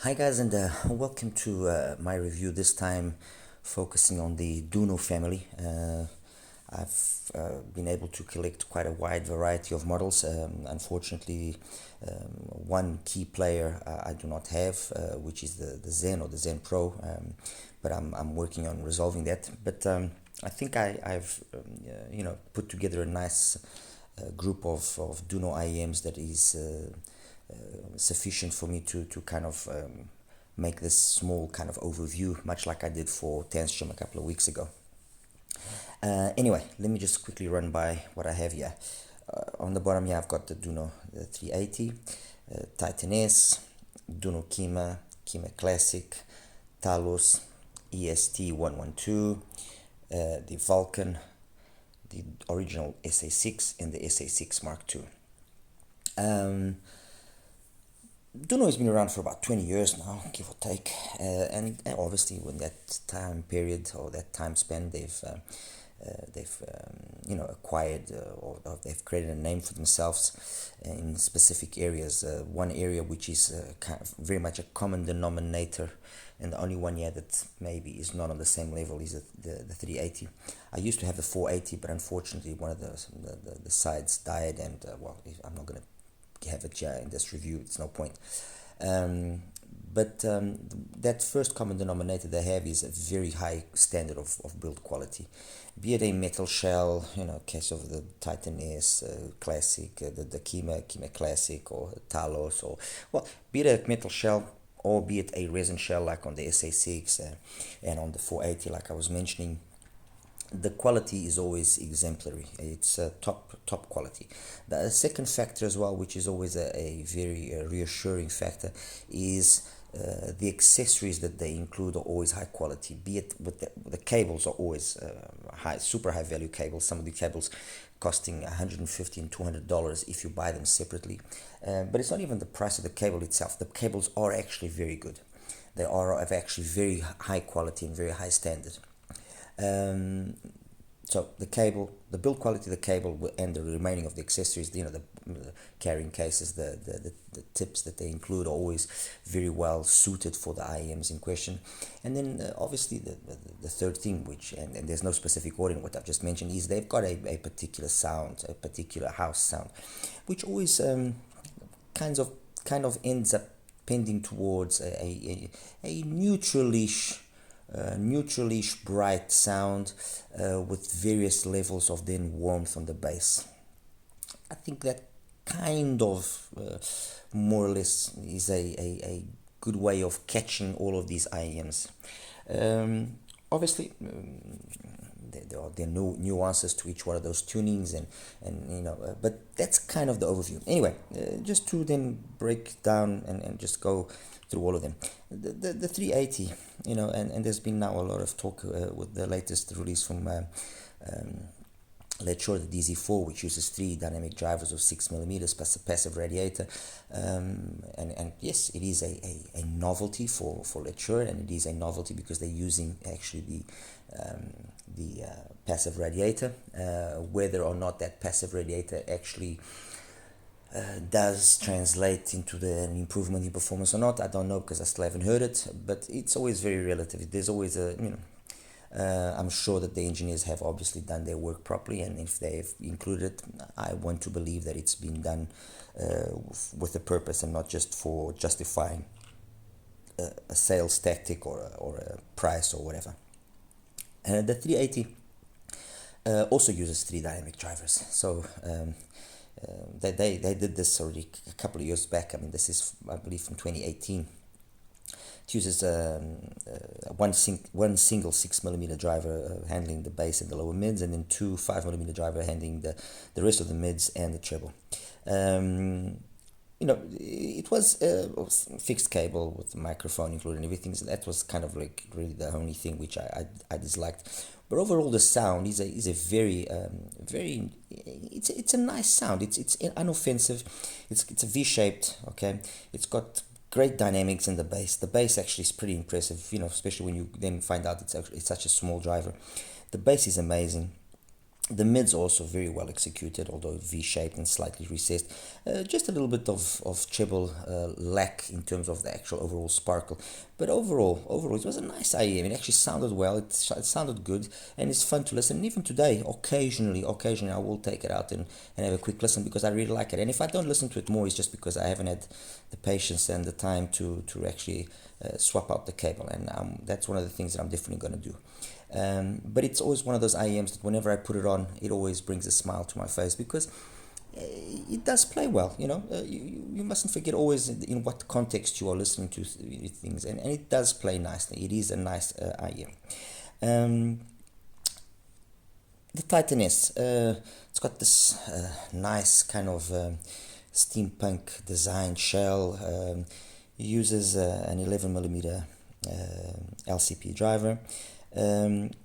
Hi guys, and welcome to my review. This time focusing on the Dunu family. I've been able to collect quite a wide variety of models. Unfortunately, one key player I do not have, which is the Zen or the Zen Pro, but I'm working on resolving that. But I think I've put together a nice group of Dunu IEMs that is sufficient for me to kind of make this small kind of overview, much like I did for Tanstrom a couple of weeks ago. Anyway, let me just quickly run by what I have here. On the bottom here, I've got the Dunu 380, Titan S, Dunu Kima, Kima Classic, Talos, EST 112, the Vulcan, the original SA6, and the SA6 Mark II. Dunu has been around for about 20 years now, give or take, and obviously when that time period or that time span they've acquired or they've created a name for themselves in specific areas. One area which is kind of very much a common denominator, and the only one here that maybe is not on the same level is the 380. I used to have the 480, but unfortunately one of the sides died, and I'm not going to have it here in this review, it's no point. But that first common denominator they have is a very high standard of build quality, be it a metal shell, case of the Titan S Classic, the Kima Classic, or Talos, or be it a metal shell or be it a resin shell like on the SA6 and on the 480 like I was mentioning. The quality is always exemplary. It's top quality. The second factor as well, which is always a very reassuring factor, is the accessories that they include are always high quality. Be it with the cables are always super high value cables. Some of the cables costing $150 and $200 if you buy them separately. But it's not even the price of the cable itself. The cables are actually very good. They are of actually very high quality and very high standard. So the cable, the build quality of the cable, and the remaining of the accessories, the carrying cases, the tips that they include are always very well suited for the IEMs in question. And then obviously the third thing, which and there's no specific order in what I've just mentioned, is they've got a particular sound, a particular house sound, which always kind of ends up pending towards a neutralish bright sound with various levels of then warmth on the bass. I think that kind of more or less is a good way of catching all of these IEMs. Obviously, there are nuances to each one of those tunings, but that's kind of the overview. Anyway, just to then break down and just go through all of them. The 380, and there's been now a lot of talk with the latest release from let's show the DZ4, which uses 3 dynamic drivers of 6mm plus a passive radiator, and yes, it is a novelty for Let's Show, and it is a novelty because they're using actually the passive radiator. Whether or not that passive radiator actually does translate into an improvement in performance or not, I don't know, because I still haven't heard it, but it's always very relative. There's always I'm sure that the engineers have obviously done their work properly, and if they've included it, I want to believe that it's been done with a purpose and not just for justifying a sales tactic or a price or whatever. The 380 also uses 3 dynamic drivers, so they did this already a couple of years back. I mean, this is, I believe, from 2018. It uses one single 6mm driver handling the bass and the lower mids, and then 2 5mm driver handling the rest of the mids and the treble. It was a fixed cable with the microphone included and everything, so that was kind of like really the only thing which I disliked. But overall, the sound is a very it's a nice sound. It's unoffensive. It's a V-shaped. Okay, it's got great dynamics in the bass. The bass actually is pretty impressive. Especially when you then find out it's such a small driver. The bass is amazing. The mids also very well executed, although V-shaped and slightly recessed. Just a little bit of treble lack in terms of the actual overall sparkle. But overall, it was a nice IEM. It actually sounded well. It sounded good, and it's fun to listen. And even today, occasionally, I will take it out and have a quick listen because I really like it. And if I don't listen to it more, it's just because I haven't had the patience and the time to actually swap out the cable. And that's one of the things that I'm definitely going to do. But it's always one of those IEMs that whenever I put it on, it always brings a smile to my face because it does play well. You mustn't forget always in what context you are listening to things, and it does play nicely. It is a nice IEM. The Titan S, it's got this nice kind of steampunk design shell. Uses an 11mm LCP driver. And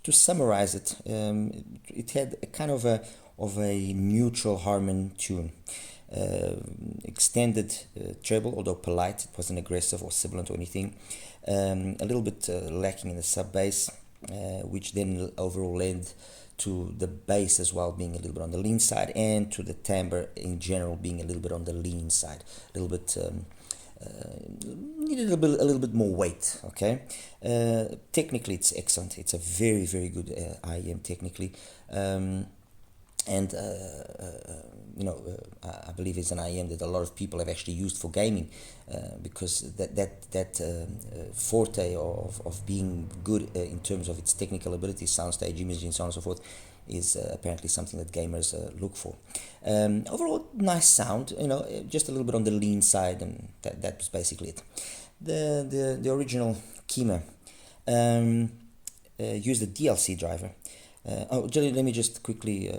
to summarize it, it had a kind of a neutral Harman tune, extended treble, although polite. It wasn't aggressive or sibilant or anything. A little bit lacking in the sub bass, which then overall led to the bass as well being a little bit on the lean side, and to the timbre in general being a little bit on the lean side, a little bit. Needed a little bit more weight. Okay, technically it's excellent. It's a very good IEM technically, and I believe it's an IEM that a lot of people have actually used for gaming, because that forte of being good in terms of its technical ability, soundstage, imaging, so on and so forth, is apparently something that gamers look for. Overall, nice sound, just a little bit on the lean side, and that was basically it. The original Kima used a DLC driver. Let me just quickly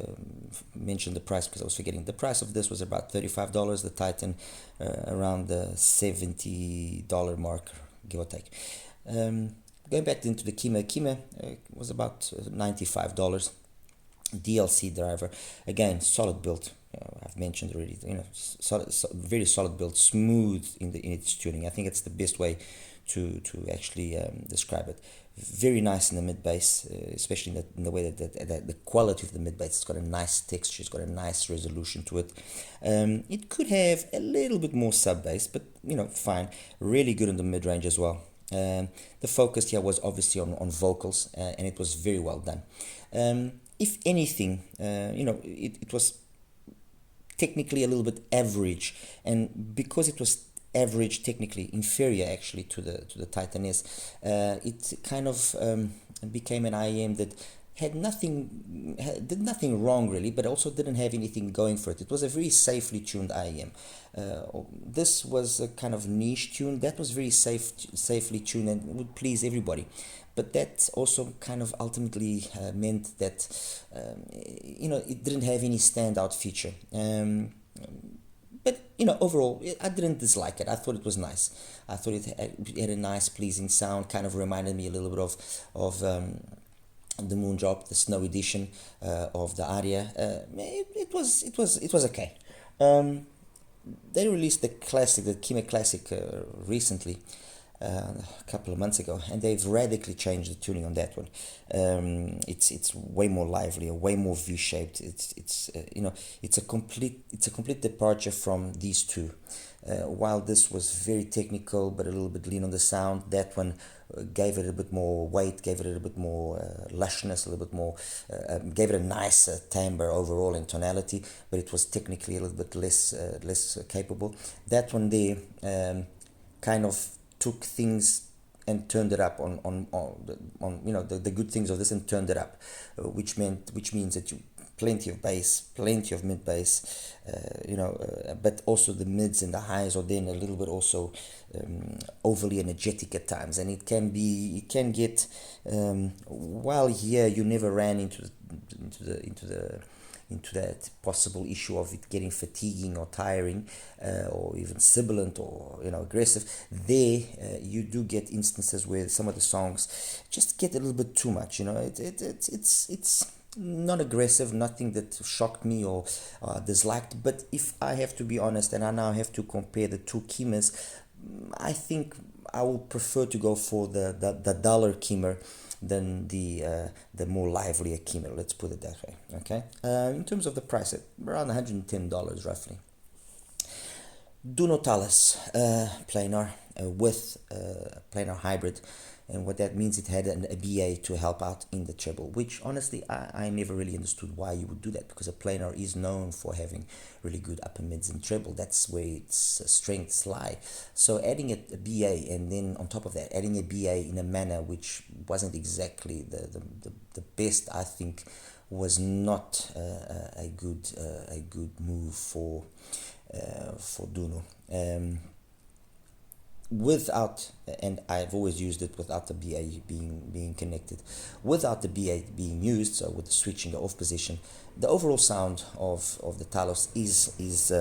mention the price because I was forgetting. The price of this was about $35. The Titan around the $70 mark, give or take. Going back into the Kima was about $95. DLC driver, again, solid build. I've mentioned already. Very solid build, smooth in its tuning. I think it's the best way to actually describe it. Very nice in the mid bass, especially in the way that the quality of the mid bass. It's got a nice texture. It's got a nice resolution to it. It could have a little bit more sub bass, but fine. Really good in the mid range as well. The focus here was obviously on vocals, and it was very well done. If anything, it was technically a little bit average, and because it was average, technically inferior actually to the Titan S, it kind of became an IEM that did nothing wrong really, but also didn't have anything going for it. It was a very safely tuned IEM. This was a kind of niche tune that was very safely tuned and would please everybody. But that also kind of ultimately meant that it didn't have any standout feature. But overall, I didn't dislike it. I thought it was nice. I thought it had a nice, pleasing sound. Kind of reminded me a little bit of the Moondrop, the Snow edition of the Aria. It was okay. They released the Kima Classic, recently. A couple of months ago, and they've radically changed the tuning on that one. It's way more lively, way more V-shaped. It's a complete departure from these two. While this was very technical but a little bit lean on the sound, that one gave it a bit more weight, gave it a little bit more lushness, a little bit more, gave it a nice timbre overall in tonality, but it was technically a little bit less capable. That one there kind of took things and turned it up on the good things of this and turned it up, which means that you plenty of bass, plenty of mid bass, but also the mids and the highs are then a little bit also overly energetic at times, and it can get while here you never ran into that possible issue of it getting fatiguing or tiring, or even sibilant or aggressive. There you do get instances where some of the songs just get a little bit too much. It's not aggressive, nothing that shocked me or disliked. But if I have to be honest, and I now have to compare the two Kimas, I think I will prefer to go for the dollar Kimmer, than the more livelier Kino. Let's put it that way. Okay. In terms of the price, around $110 roughly. Dunu Talus planar with planar hybrid, and what that means, it had a BA to help out in the treble, which honestly I never really understood why you would do that, because a planar is known for having really good upper mids and treble. That's where its strengths lie. So adding a BA, and then on top of that adding a BA in a manner which wasn't exactly the best, I think was not a good move for Dunu. Without, and I've always used it without the BA being connected, without the BA being used, so with the switching the off position, the overall sound of the Talos is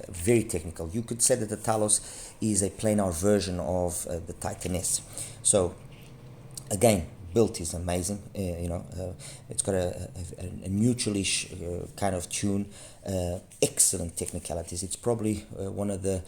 very technical. You could say that the Talos is a planar version of the Titan S. So again, built is amazing. It's got a neutralish kind of tune, excellent technicalities. It's probably one of the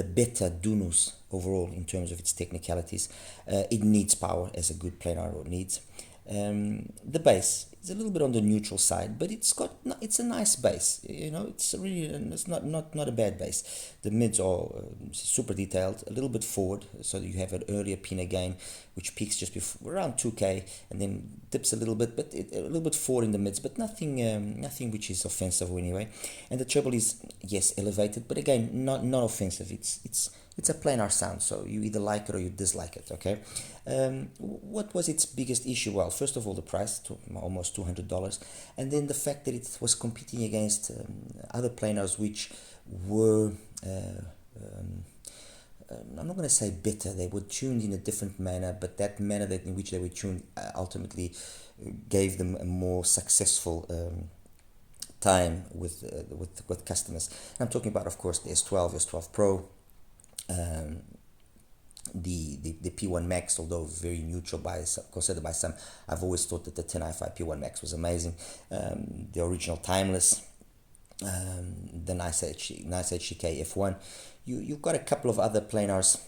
better Dunus overall in terms of its technicalities. It needs power, as a good planar needs. The bass is a little bit on the neutral side, but it's a nice bass. It's really, it's not a bad bass. The mids are super detailed, a little bit forward, so you have an earlier pin again, which peaks just before around 2K and then dips a little bit, but a little bit forward in the mids, but nothing which is offensive anyway. And the treble is, yes, elevated, but again, not offensive. It's a planar sound, so you either like it or you dislike it. Okay. What was its biggest issue? Well, first of all, the price, almost $200, and then the fact that it was competing against other planars which were I'm not going to say better. They were tuned in a different manner, but that manner in which they were tuned ultimately gave them a more successful time with customers. And I'm talking about, of course, the S12, S12 Pro, the P1 Max, although very neutral considered by some. I've always thought that the 10 HiFi P1 Max was amazing. The original Timeless, the nice HDK F1. You've got a couple of other planars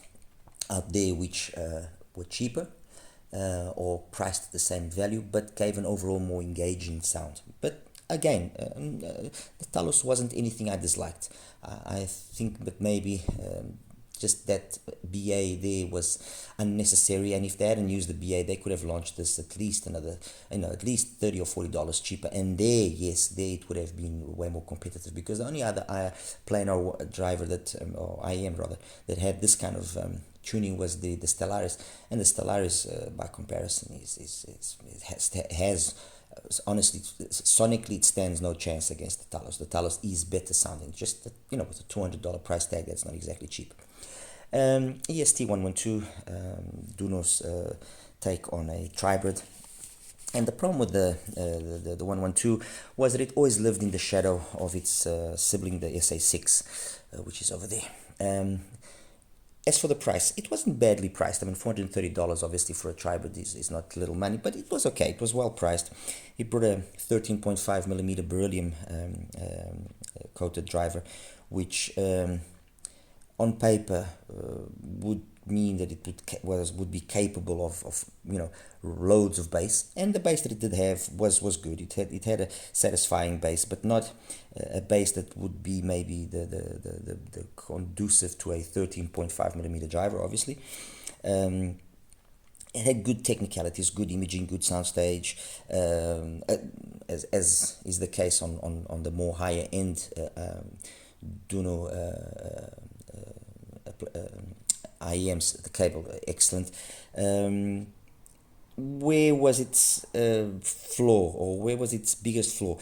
out there which were cheaper or priced at the same value, but gave an overall more engaging sound. But again, the Talos wasn't anything I disliked. I think that maybe just that BA there was unnecessary, and if they hadn't used the BA, they could have launched this at least another, at least $30 or $40 cheaper, and there it would have been way more competitive, because the only other planar driver that, or IM rather, that had this kind of tuning was the Stellaris, and the Stellaris by comparison has honestly, sonically, it stands no chance against the Talos. The Talos is better sounding, just that, with a $200 price tag, that's not exactly cheap. EST112, Dunu's take on a tribrid. And the problem with the 112 was that it always lived in the shadow of its sibling, the SA6, which is over there. As for the price, it wasn't badly priced. I mean, $430 obviously for a tribrid is not little money, but it was okay. It was well priced. It brought a 13.5mm beryllium coated driver, which on paper would mean that it would be capable of loads of bass, and the bass that it did have was good. It had a satisfying bass, but not a bass that would be maybe the conducive to a 13.5mm driver, obviously. It had good technicalities, good imaging, good soundstage, as is the case on the more higher end Dunu IEMs, the cable, excellent. Where was its flaw, or where was its biggest flaw?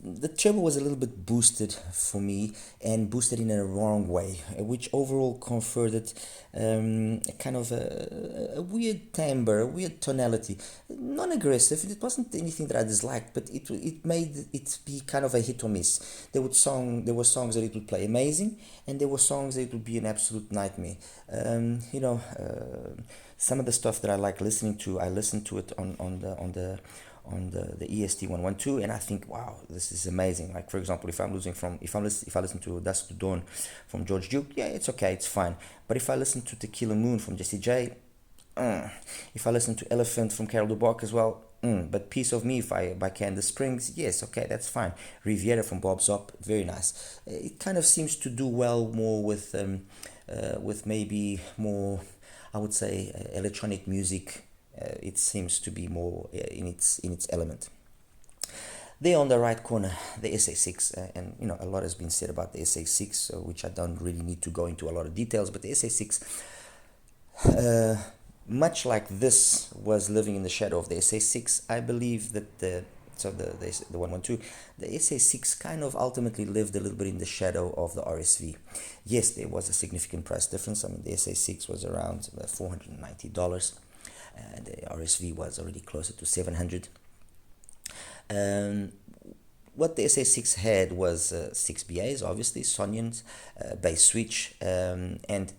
The treble was a little bit boosted for me, and boosted in a wrong way, which overall conferred kind of a weird timbre, a weird tonality. Non-aggressive, it wasn't anything that I disliked, but it made it be kind of a hit or miss. There were songs that it would play amazing, and there were songs that it would be an absolute nightmare. Some of the stuff that I like listening to, I listen to it on the EST112, and I think, wow, this is amazing. Like, for example, if I listen to Dusk to Dawn from George Duke, yeah, it's okay, it's fine. But if I listen to Tequila Moon from Jesse J, If I listen to Elephant from Carol Duboc as well, but Piece of Me by Candace Springs, yes, okay, that's fine. Riviera from Bob Zop, very nice. It kind of seems to do well more with maybe more, I would say, electronic music. It seems to be more in its element. There on the right corner, the SA6, and a lot has been said about the SA6, which I don't really need to go into a lot of details. But the SA6, much like this was living in the shadow of the SA6, I believe that the 112, the SA6 kind of ultimately lived a little bit in the shadow of the RSV. Yes, there was a significant price difference. I mean, the SA6 was around $490, and the RSV was already closer to 700. What the SA6 had was 6 BAs, obviously, Sonyans, bass switch, and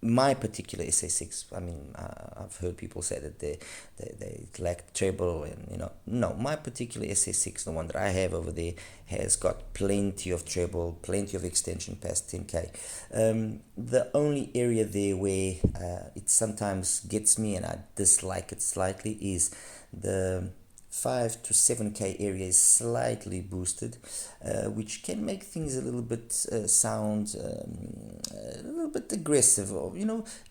my particular SA6, I mean, I've heard people say that they lack treble, and no, my particular SA6, the one that I have over there, has got plenty of treble, plenty of extension past 10K. The only area there where it sometimes gets me and I dislike it slightly is the 5 to 7K area is slightly boosted, which can make things a little bit sound a little bit aggressive, or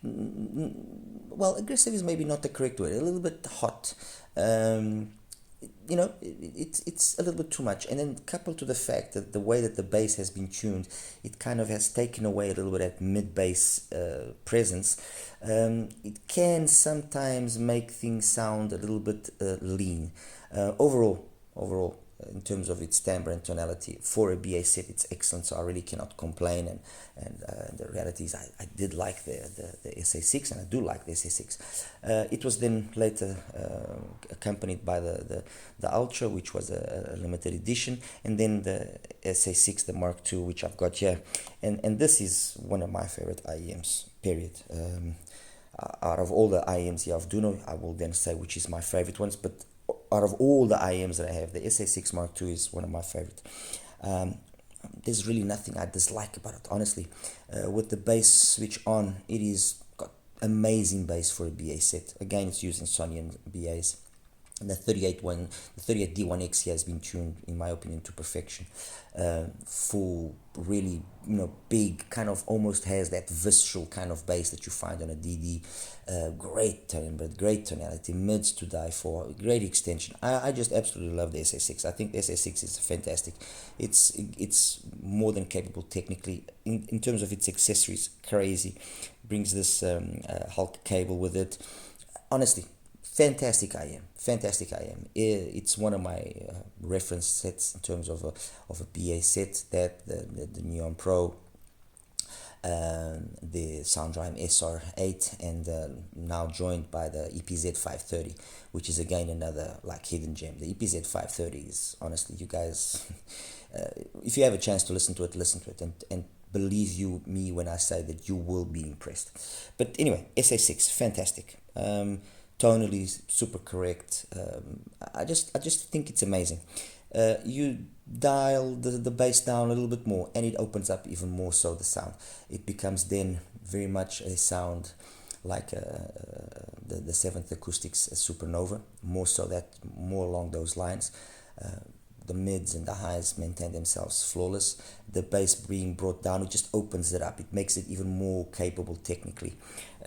well, aggressive is maybe not the correct word, a little bit hot. It's a little bit too much, and then coupled to the fact that the way that the bass has been tuned, it kind of has taken away a little bit that mid-bass presence. It can sometimes make things sound a little bit lean. Overall, in terms of its timbre and tonality, for a BA set, it's excellent, so I really cannot complain. And the reality is, I did like the SA6, and I do like the SA6. It was then later accompanied by the Ultra, which was a limited edition, and then the SA6, the Mark II, which I've got here. And this is one of my favorite IEMs, period. Out of all the IEMs here of Dunu, I will then say which is my favorite ones, but out of all the IEMs that I have, the SA6 Mark II is one of my favorite. There's really nothing I dislike about it, honestly. With the bass switch on, it is got amazing bass for a BA set. Again, it's using Sony BAs. And the 38D1X here has been tuned, in my opinion, to perfection. Full, really, big, kind of almost has that visceral kind of bass that you find on a DD. Great timbre, great tonality, mids to die for, great extension. I just absolutely love the SA6. I think the SA6 is fantastic. It's more than capable technically. In terms of its accessories, crazy. Brings this Hulk cable with it. Honestly, fantastic IM. It's one of my reference sets in terms of a BA set, that the Neon Pro, the Soundrime SR8, and now joined by the EPZ 530, which is again another hidden gem. The EPZ 530 is, honestly, you guys, if you have a chance to listen to it, and believe me when I say that you will be impressed. But anyway, SA6, fantastic. Tonally super correct. I just think it's amazing. You dial the bass down a little bit more, and it opens up even more so the sound. It becomes then very much a sound like the Seventh Acoustics Supernova, more along those lines. The mids and the highs maintain themselves flawless. The bass being brought down, it just opens it up. It makes it even more capable technically.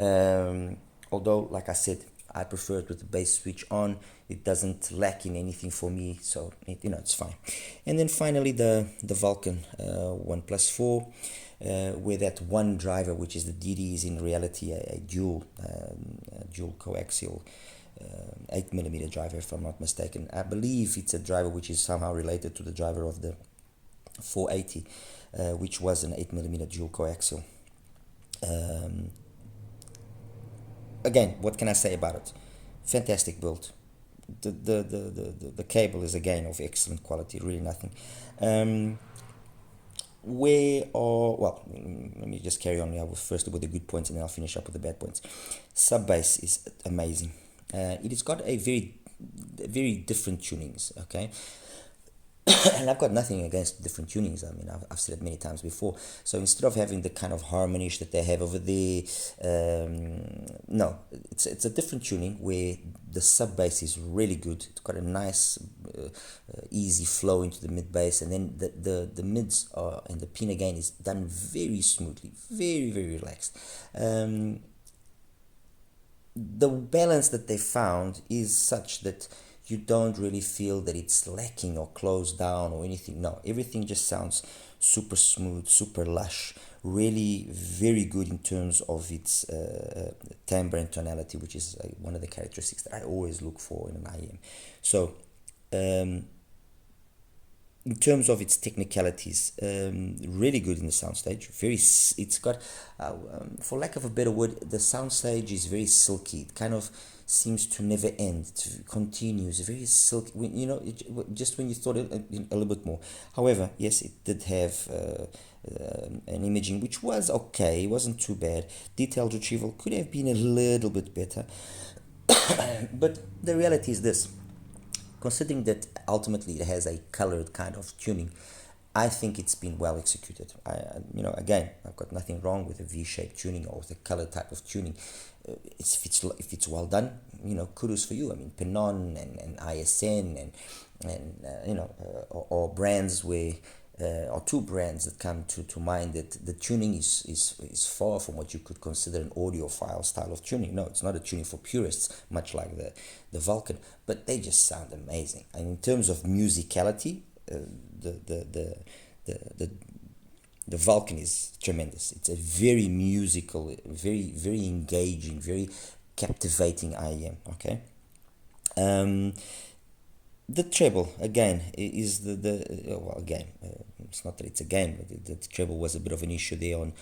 Although, like I said, I prefer it with the bass switch on. It doesn't lack in anything for me, so it's fine. And then finally the Vulcan 1+4, where that one driver, which is the DD, is in reality a dual coaxial 8mm driver, if I'm not mistaken. I believe it's a driver which is somehow related to the driver of the 480, which was an 8mm dual coaxial. Again, what can I say about it? Fantastic build. The cable is again of excellent quality, really nothing. Let me just carry on now first with the good points, and then I'll finish up with the bad points. Sub bass is amazing. It has got a very different tunings, okay? And I've got nothing against different tunings. I mean, I've said it many times before. So instead of having the kind of harmonies that they have over there, no, it's a different tuning where the sub bass is really good. It's got a nice, easy flow into the mid bass, and then the mids are, and the pin again is done very smoothly, very relaxed. The balance that they found is such that you don't really feel that it's lacking or closed down or anything. No, everything just sounds super smooth, super lush, really very good in terms of its timbre and tonality, which is one of the characteristics that I always look for in an IM. So in terms of its technicalities, really good in the soundstage. It's got, for lack of a better word, the soundstage is very silky. It kind of seems to never end. It continues, very silky. Just when you thought it a little bit more. However, yes, it did have an imaging which was okay. It wasn't too bad. Detailed retrieval could have been a little bit better. But the reality is this. Considering that ultimately it has a colored kind of tuning, I think it's been well executed. Again, I've got nothing wrong with a V-shaped tuning or with a colored type of tuning. If it's well done, kudos for you. I mean, Penon and ISN or brands where or two brands that come to mind that the tuning is far from what you could consider an audiophile style of tuning. No, it's not a tuning for purists, much like the Vulcan, but they just sound amazing. And in terms of musicality, the Vulcan is tremendous. It's a very musical, very engaging, very captivating IEM. Okay. The treble again is it's not that it's a game, but the treble was a bit of an issue there on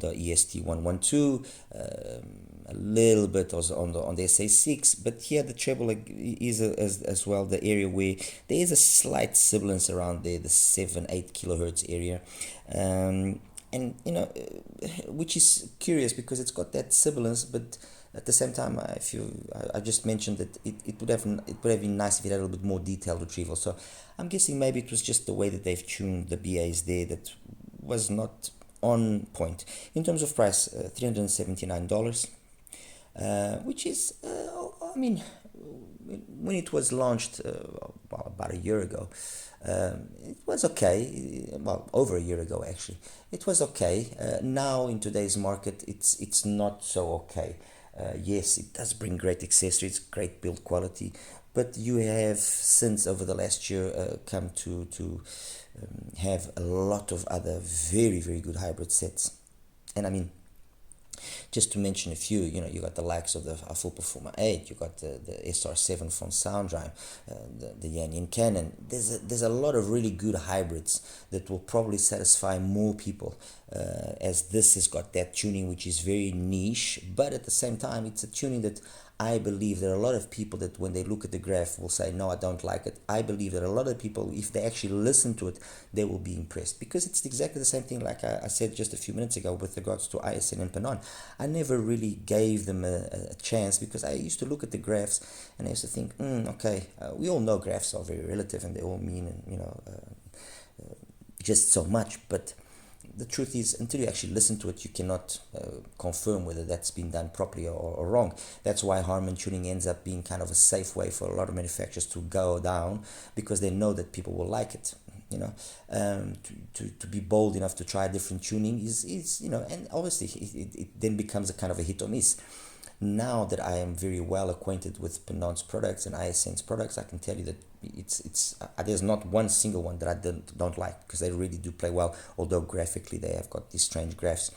the EST 112, a little bit also on the SA6, but here the treble is as well the area where there is a slight sibilance around there, the 7-8 kilohertz area, and which is curious because it's got that sibilance, but at the same time, I just mentioned that it would have been nice if it had a little bit more detailed retrieval. So I'm guessing maybe it was just the way that they've tuned the BAs there that was not on point. In terms of price, $379, which is, when it was launched about a year ago, it was okay. Well, over a year ago actually, it was okay. Now in today's market, it's not so okay. Yes, it does bring great accessories, great build quality, but you have since over the last year come to have a lot of other very good hybrid sets. And I mean, just to mention a few, you got the likes of the Full Performer 8, you got the SR7 from Soundrime, the Yannian Canon. There's a lot of really good hybrids that will probably satisfy more people, as this has got that tuning which is very niche, but at the same time it's a tuning that I believe there are a lot of people that when they look at the graph will say, no, I don't like it. I believe that a lot of people, if they actually listen to it, they will be impressed, because it's exactly the same thing like I said just a few minutes ago with regards to ISN and Penon. I never really gave them a chance because I used to look at the graphs and I used to think, okay, we all know graphs are very relative and they all mean, just so much, but the truth is, until you actually listen to it, you cannot confirm whether that's been done properly or wrong. That's why Harman tuning ends up being kind of a safe way for a lot of manufacturers to go down, because they know that people will like it. To be bold enough to try different tuning is and obviously it then becomes a kind of a hit or miss. Now that I am very well acquainted with Penon's products and ISN's products, I can tell you that there's not one single one that I don't like, because they really do play well, although graphically they have got these strange graphs.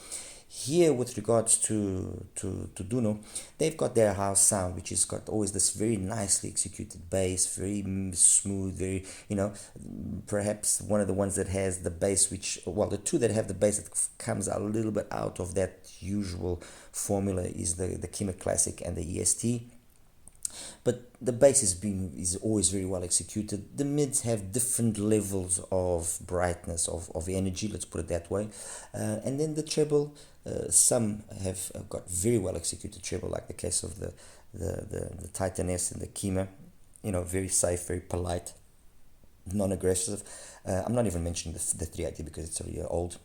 Here, with regards to Dunu, they've got their house sound, which has got always this very nicely executed bass, very smooth, very, perhaps one of the ones that has the bass, the two that have the bass that comes a little bit out of that usual formula is the Kimmer Classic and the EST. But the bass is always very well executed. The mids have different levels of brightness, of energy, let's put it that way. And then the treble, some have got very well executed treble, like the case of the Titan S and the Kimmer. Very safe, very polite. non-aggressive. I'm not even mentioning the 380 because it's already old.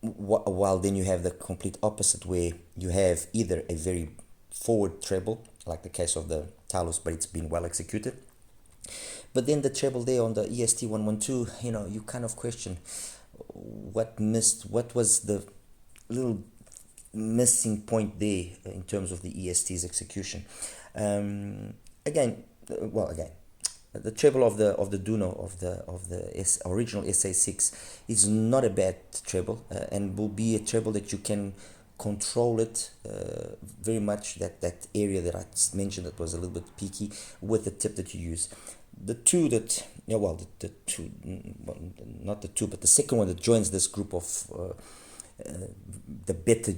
While then you have the complete opposite, where you have either a very forward treble, like the case of the Talos, but it's been well executed. But then the treble there on the EST 112, you kind of question what was the little missing point there in terms of the EST's execution. Again, the treble of the Dunu of the original SA6 is not a bad treble, and will be a treble that you can control it very much, that area that I mentioned that was a little bit peaky, with the tip that you use. The two that, the two, not the two, but the second one that joins this group of the better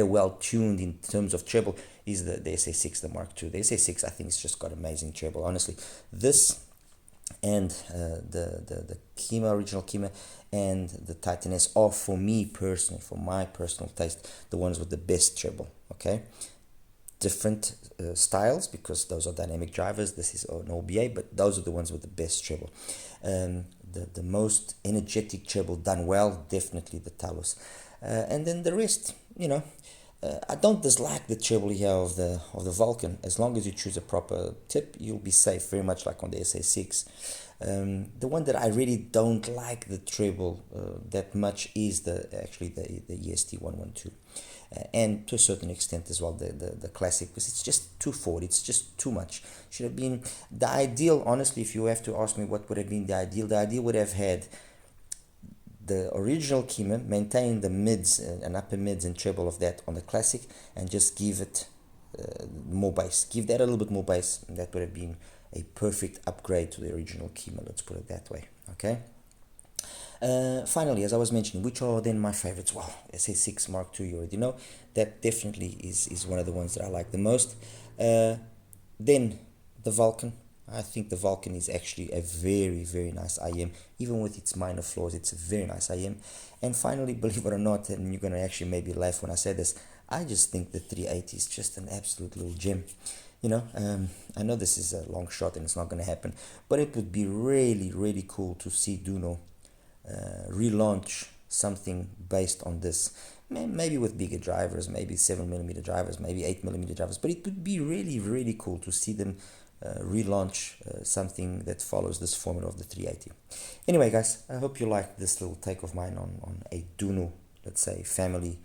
well tuned in terms of treble is the SA6, the Mark II. The SA6, I think, has just got amazing treble. Honestly, this and the Kima, original Kima, and the Titan S are, for me personally, for my personal taste, the ones with the best treble. Okay, different styles, because those are dynamic drivers. This is an OBA, but those are the ones with the best treble. The most energetic treble done well, definitely the Talos. And then the rest, I don't dislike the treble here of the Vulcan. As long as you choose a proper tip, you'll be safe, very much like on the SA6. The one that I really don't like the treble that much is the EST 112. And to a certain extent as well the classic, because it's just too forward, it's just too much. Should have been the ideal. Honestly, if you have to ask me what would have been the ideal would have had the original Kima, maintain the mids and upper mids and treble of that on the classic, and just give it more bass, give that a little bit more bass, and that would have been a perfect upgrade to the original Kima, let's put it that way. Okay. Finally, as I was mentioning, which are then my favorites? Well, SA6 Mark II, you already know. That definitely is one of the ones that I like the most. Then the Vulcan. I think the Vulcan is actually a very, very nice IM. Even with its minor flaws, it's a very nice IM. And finally, believe it or not, and you're going to actually maybe laugh when I say this, I just think the 380 is just an absolute little gem. I know this is a long shot and it's not going to happen, but it would be really, really cool to see Dunu relaunch something based on this, maybe with bigger drivers, maybe 7mm drivers, maybe 8mm drivers, but it would be really, really cool to see them relaunch something that follows this formula of the 380. Anyway, guys, I hope you liked this little take of mine on a Dunu, let's say, family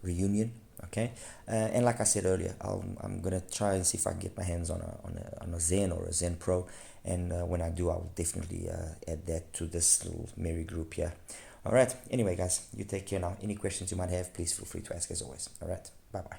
reunion. Okay, and like I said earlier, I'm gonna try and see if I can get my hands on a Zen or a Zen Pro, and when I do, I will definitely add that to this little merry group here. All right. Anyway, guys, you take care now. Any questions you might have, please feel free to ask as always. All right. Bye bye.